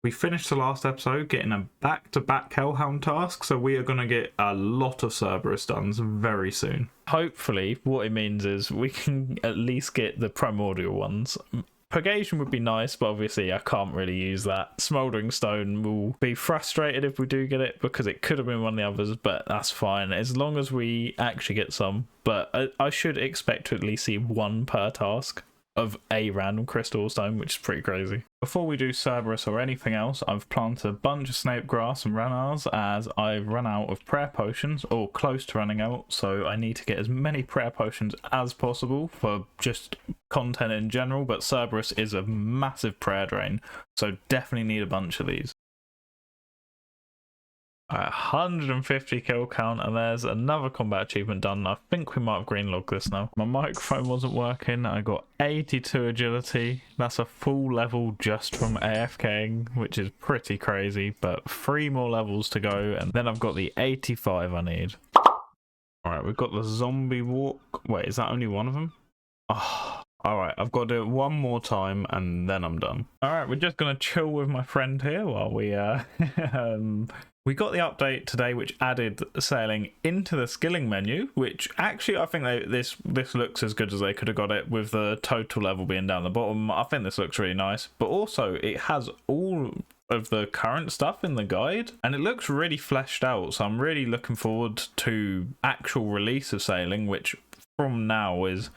We finished the last episode getting a back-to-back Hellhound task, so we are going to get a lot of Cerberus done very soon. Hopefully, what it means is we can at least get the primordial ones. Purgation would be nice, but obviously I can't really use that. Smouldering Stone will be frustrated if we do get it, because it could have been one of the others, but that's fine, as long as we actually get some. But I should expect to at least see one per task of a random crystal stone, which is pretty crazy. Before we do Cerberus or anything else, I've planted a bunch of snake grass and ranars as I've run out of prayer potions, or close to running out, so I need to get as many prayer potions as possible for just content in general, but Cerberus is a massive prayer drain, so definitely need a bunch of these. 150 kill count, and there's another combat achievement done. I think we might have greenlogged this now. My microphone wasn't working. I got 82 agility. That's a full level just from AFKing, which is pretty crazy, but 3 more levels to go, and then I've got the 85 I need. Alright, we've got the zombie walk. Wait, is that only one of them? Oh, alright, I've got to do it one more time and then I'm done. Alright, we're just gonna chill with my friend here while we we got the update today which added sailing into the skilling menu, which actually I think this looks as good as they could have got it, with the total level being down the bottom. I think this looks really nice, but also it has all of the current stuff in the guide and it looks really fleshed out, so I'm really looking forward to actual release of sailing, which from now is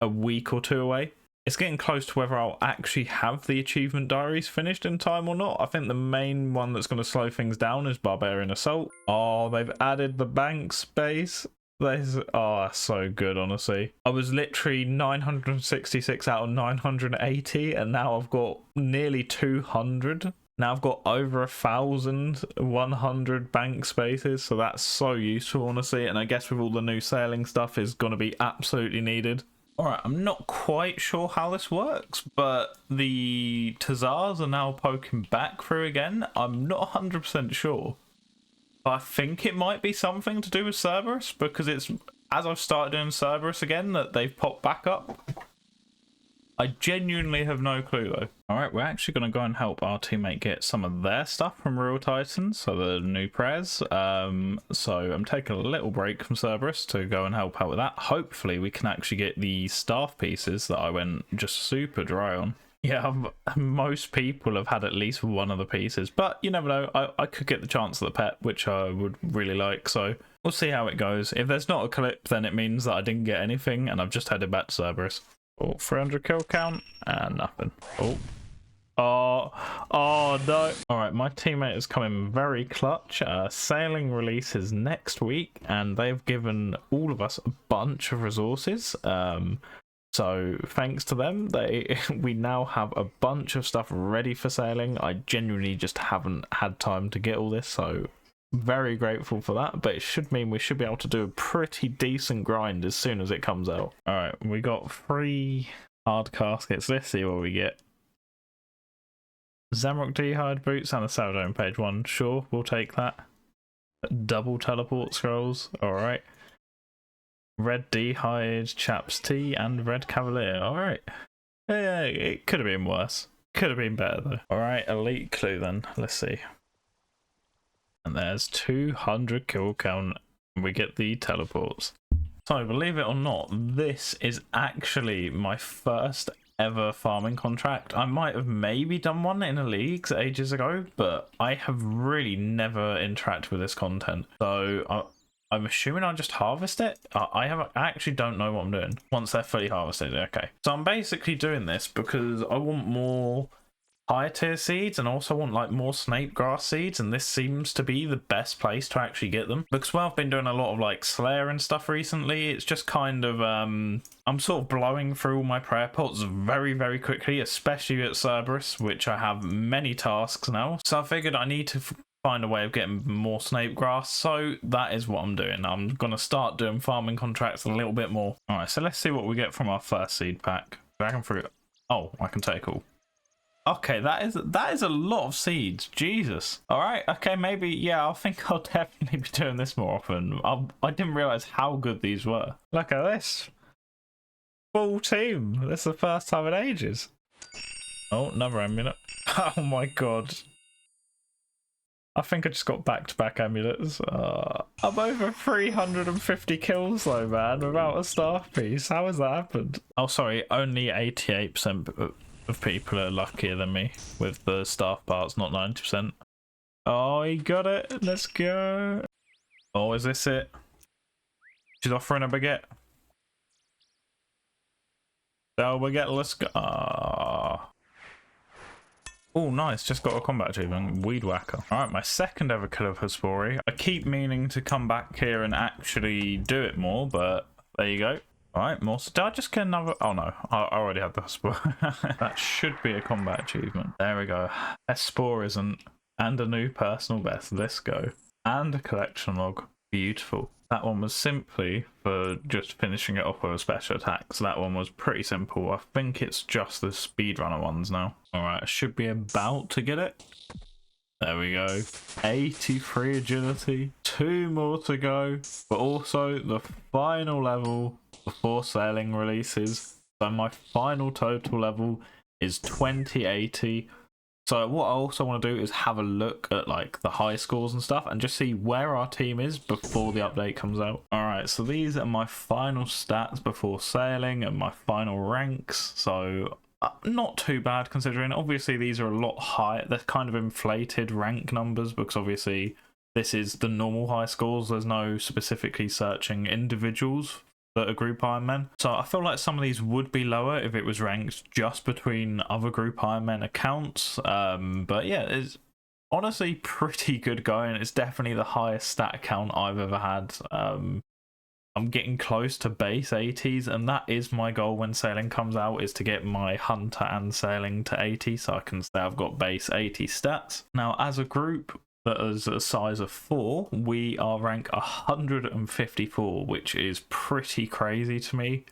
a week or 2 away. It's getting close to whether I'll actually have the achievement diaries finished in time or not. I think the main one that's going to slow things down is Barbarian Assault. Oh, they've added the bank space. Oh, that's so good, honestly. I was literally 966 out of 980, and now I've got nearly 200. Now I've got over 1,100 bank spaces, so that's so useful, honestly. And I guess with all the new sailing stuff is going to be absolutely needed. Alright, I'm not quite sure how this works, but the Tazars are now poking back through again. I'm not 100% sure. But I think it might be something to do with Cerberus, because it's as I've started doing Cerberus again that they've popped back up. I genuinely have no clue though. Alright, we're actually going to go and help our teammate get some of their stuff from Real Titans, so the new prayers. So I'm taking a little break from Cerberus to go and help out with that. Hopefully we can actually get the staff pieces that I went just super dry on. Yeah, most people have had at least one of the pieces, but you never know. I could get the chance of the pet, which I would really like, so we'll see how it goes. If there's not a clip, then it means that I didn't get anything and I've just headed back to Cerberus. Oh, 300 kill count and nothing. Oh no. Alright, my teammate is coming very clutch. Sailing releases next week and they've given all of us a bunch of resources. So thanks to them, we now have a bunch of stuff ready for sailing. I genuinely just haven't had time to get all this, so very grateful for that, but it should mean we should be able to do a pretty decent grind as soon as it comes out. Alright, we got 3 hard caskets. Let's see what we get. Zamrock D-Hide boots and a sourdough on page 1. Sure, we'll take that. Double teleport scrolls. Alright. Red D-Hide, Chaps Tea, and Red Cavalier. Alright. Yeah, it could have been worse. Could have been better though. Alright, elite clue then. Let's see. And there's 200 kill count. We get the teleports. So believe it or not, this is actually my first ever farming contract. I might have maybe done one in a league ages ago, but I have really never interacted with this content. So I'm assuming I'll just harvest it. I actually don't know what I'm doing once they're fully harvested. Okay, so I'm basically doing this because I want more higher tier seeds and also want like more snake grass seeds, and this seems to be the best place to actually get them, because while I've been doing a lot of like Slayer and stuff recently, it's just kind of I'm sort of blowing through all my prayer pots very quickly, especially at Cerberus, which I have many tasks now. So I figured I need to find a way of getting more snake grass, so that is what I'm doing. I'm gonna start doing farming contracts a little bit more. All right, so let's see what we get from our first seed pack. Dragon fruit. Oh, I can take all. Okay, that is a lot of seeds. Jesus. All right. Okay, maybe. Yeah, I think I'll definitely be doing this more often. I didn't realize how good these were. Look at this. Full team. This is the first time in ages. Oh, another amulet. Oh my god. I think I just got back-to-back amulets. I'm over 350 kills though, man, without a staff piece. How has that happened? Oh, sorry, only 88% of people are luckier than me with the staff parts, not 90%. Oh, he got it. Let's go. Oh, is this it? She's offering a baguette. Oh, baguette, let's go. Oh, nice. Just got a combat achievement. Weed whacker. All right, my second ever kill of Hespori. I keep meaning to come back here and actually do it more, but there you go. All right, more. Did I just get another? Oh, no. I already had the Hespori. That should be a combat achievement. There we go. Hespor isn't. And a new personal best. Let's go. And a collection log. Beautiful. That one was simply for just finishing it off with a special attack. So that one was pretty simple. I think it's just the speedrunner ones now. Alright, I should be about to get it. There we go. 83 agility. 2 more to go. But also the final level before sailing releases. So my final total level is 2080. So what I also want to do is have a look at like the high scores and stuff and just see where our team is before the update comes out. Alright, so these are my final stats before sailing and my final ranks. So not too bad considering. Obviously these are a lot higher. They're kind of inflated rank numbers because obviously this is the normal high scores. There's no specifically searching individuals that are group Ironmen. So I feel like some of these would be lower if it was ranked just between other group Ironmen accounts. But yeah, it's honestly pretty good going. It's definitely the highest stat count I've ever had. I'm getting close to base 80s, and that is my goal when sailing comes out, is to get my hunter and sailing to 80 so I can say I've got base 80 stats. Now as a group that is a size of 4, we are rank 154, which is pretty crazy to me.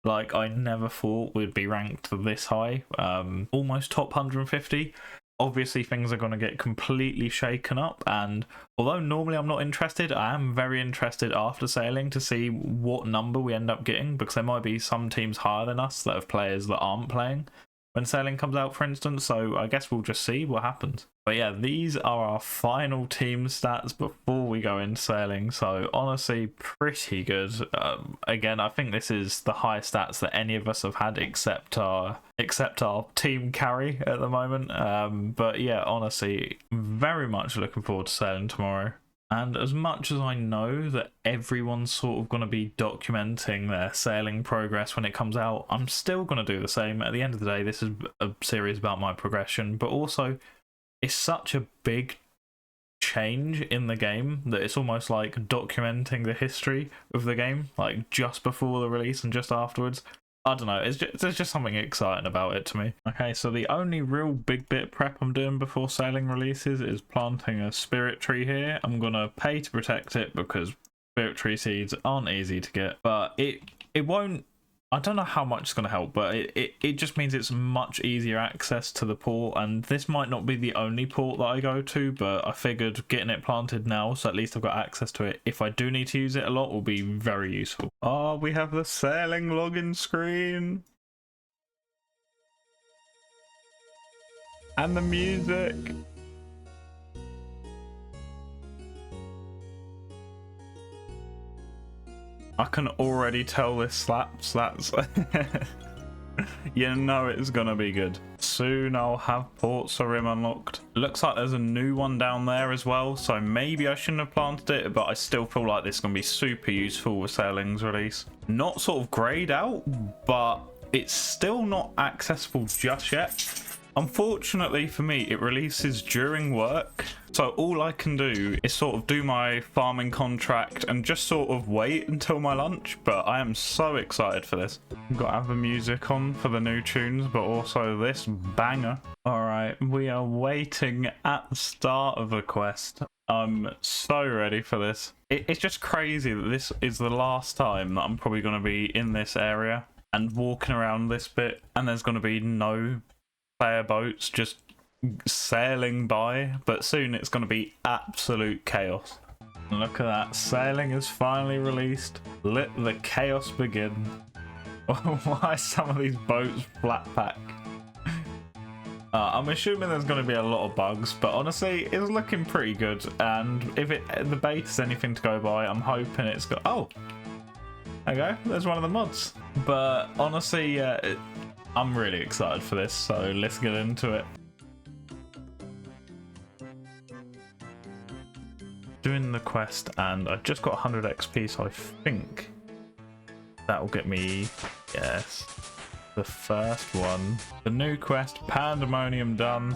Like, I never thought we'd be ranked this high. Almost top 150. Obviously things are going to get completely shaken up, and although normally I'm not interested, I am very interested after sailing to see what number we end up getting, because there might be some teams higher than us that have players that aren't playing when sailing comes out, for instance. So I guess we'll just see what happens. But yeah, these are our final team stats before we go into sailing. So honestly, pretty good. Again, I think this is the highest stats that any of us have had except our team carry at the moment. But yeah, honestly, very much looking forward to sailing tomorrow. And as much as I know that everyone's sort of going to be documenting their sailing progress when it comes out, I'm still going to do the same. At the end of the day, this is a series about my progression, but also it's such a big change in the game that it's almost like documenting the history of the game, like just before the release and just afterwards. I don't know, there's just something exciting about it to me. Okay, so the only real big bit of prep I'm doing before sailing releases is planting a spirit tree here. I'm gonna pay to protect it because spirit tree seeds aren't easy to get, but it won't, I don't know how much it's going to help, but it just means it's much easier access to the port, and this might not be the only port that I go to, but I figured getting it planted now, so at least I've got access to it. If I do need to use it a lot, will be very useful. Oh, we have the sailing login screen. And the music. I can already tell this slaps. That's you know it's gonna be good. Soon I'll have Port Sarim unlocked. Looks like there's a new one down there as well, so maybe I shouldn't have planted it, but I still feel like this is gonna be super useful with sailing's release. Not sort of grayed out, but it's still not accessible just yet. Unfortunately for me, it releases during work, so all I can do is sort of do my farming contract and just sort of wait until my lunch, but I am so excited for this. Got to have the music on for the new tunes, but also this banger. Alright, we are waiting at the start of the quest. I'm so ready for this. It's just crazy that this is the last time that I'm probably going to be in this area and walking around this bit, and there's going to be no player boats just sailing by, but soon it's going to be absolute chaos. Look at that, sailing is finally released. Let the chaos begin. Why are some of these boats flat pack? I'm assuming there's going to be a lot of bugs, but honestly, it's looking pretty good. And if the beta's anything to go by, I'm hoping it's got. Oh, there you go. There's one of the mods. But honestly, I'm really excited for this. So let's get into it. Doing the quest, and I just got 100 XP, so I think that will get me. Yes. The first one, the new quest, Pandemonium, done,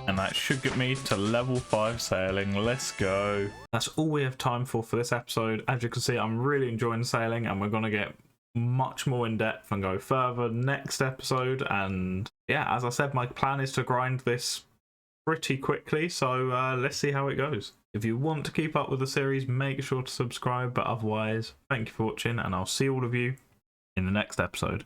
and that should get me to level 5 sailing. Let's go. That's all we have time for this episode. As you can see, I'm really enjoying sailing, and we're going to get much more in depth and go further next episode. And yeah, as I said, my plan is to grind this pretty quickly, so let's see how it goes. If you want to keep up with the series, make sure to subscribe, but otherwise, thank you for watching, and I'll see all of you in the next episode.